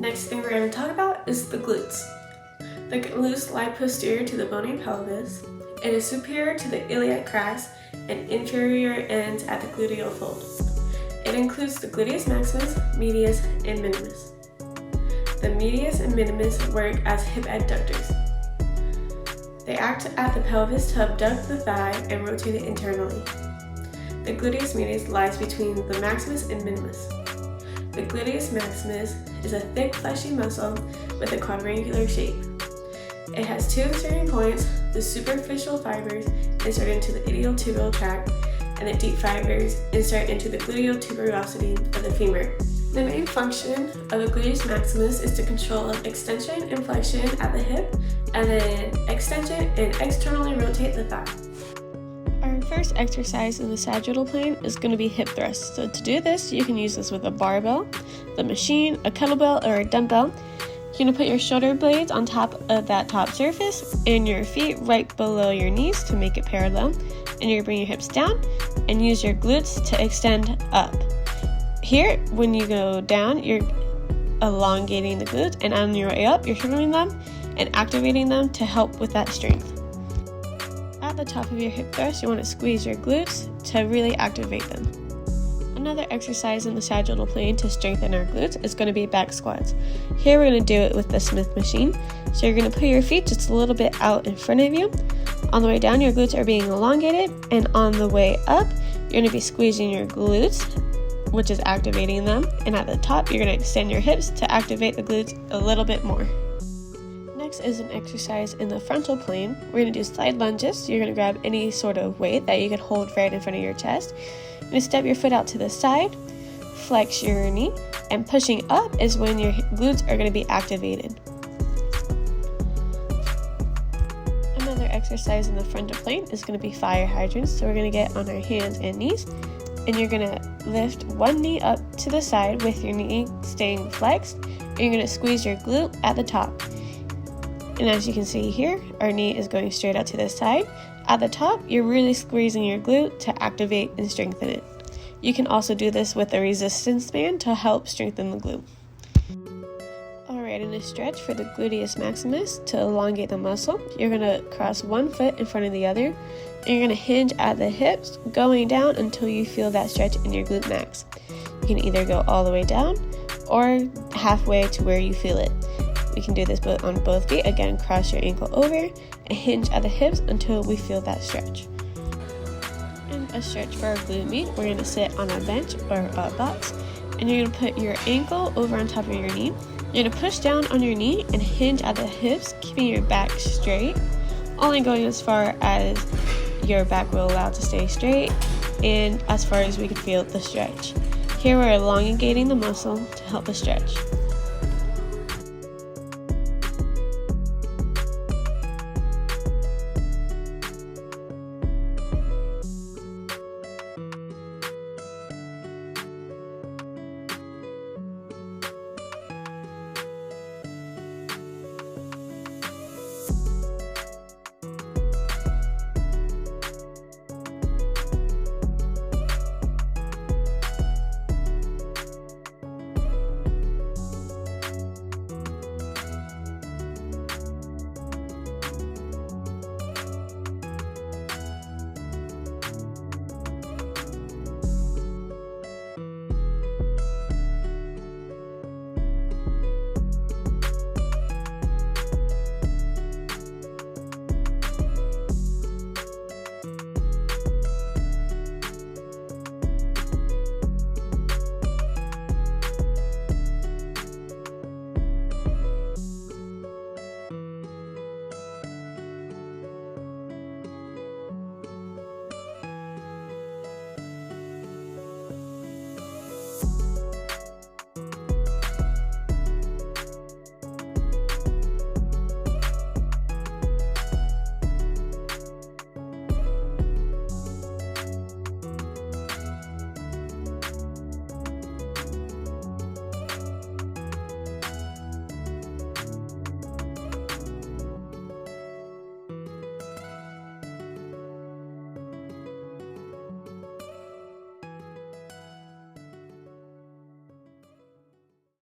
Next thing we're going to talk about is the glutes. The glutes lie posterior to the bony pelvis. It is superior to the iliac crest and inferior ends at the gluteal fold. It includes the gluteus maximus, medius, and minimus. The medius and minimus work as hip abductors. They act at the pelvis to abduct the thigh and rotate it internally. The gluteus medius lies between the maximus and minimus. The gluteus maximus is a thick fleshy muscle with a quadrangular shape. It has two inserting points, the superficial fibers insert into the iliotibial tract, and the deep fibers insert into the gluteal tuberosity of the femur. The main function of the gluteus maximus is to control extension and flexion at the hip, and then extension and externally rotate the thigh. Our first exercise in the sagittal plane is going to be hip thrusts. So to do this, you can use this with a barbell, the machine, a kettlebell, or a dumbbell. You're going to put your shoulder blades on top of that top surface and your feet right below your knees to make it parallel. And you're going to bring your hips down and use your glutes to extend up. Here, when you go down, you're elongating the glutes, and on your way up, you're shortening them and activating them to help with that strength. At the top of your hip thrust, you want to squeeze your glutes to really activate them. Another exercise in the sagittal plane to strengthen our glutes is going to be back squats. Here we're going to do it with the Smith machine. So you're going to put your feet just a little bit out in front of you. On the way down, your glutes are being elongated, and on the way up, you're going to be squeezing your glutes, which is activating them. And at the top, you're going to extend your hips to activate the glutes a little bit more. Next is an exercise in the frontal plane. We're going to do side lunges. You're going to grab any sort of weight that you could hold right in front of your chest. You're going to step your foot out to the side, flex your knee, and pushing up is when your glutes are going to be activated. Another exercise in the frontal plane is going to be fire hydrants. So we're going to get on our hands and knees, and you're going to lift one knee up to the side with your knee staying flexed, and you're going to squeeze your glute at the top. And as you can see here, our knee is going straight out to the side. At the top, you're really squeezing your glute to activate and strengthen it. You can also do this with a resistance band to help strengthen the glute. Alright, in a stretch for the gluteus maximus to elongate the muscle, you're going to cross one foot in front of the other, and you're going to hinge at the hips, going down until you feel that stretch in your glute max. You can either go all the way down or halfway to where you feel it. We can do this on both feet. Again, cross your ankle over and hinge at the hips until we feel that stretch. And a stretch for our glute med, we're going to sit on a bench or a box, and you're going to put your ankle over on top of your knee. You're going to push down on your knee and hinge at the hips, keeping your back straight, only going as far as your back will allow to stay straight and as far as we can feel the stretch. Here we're elongating the muscle to help the stretch.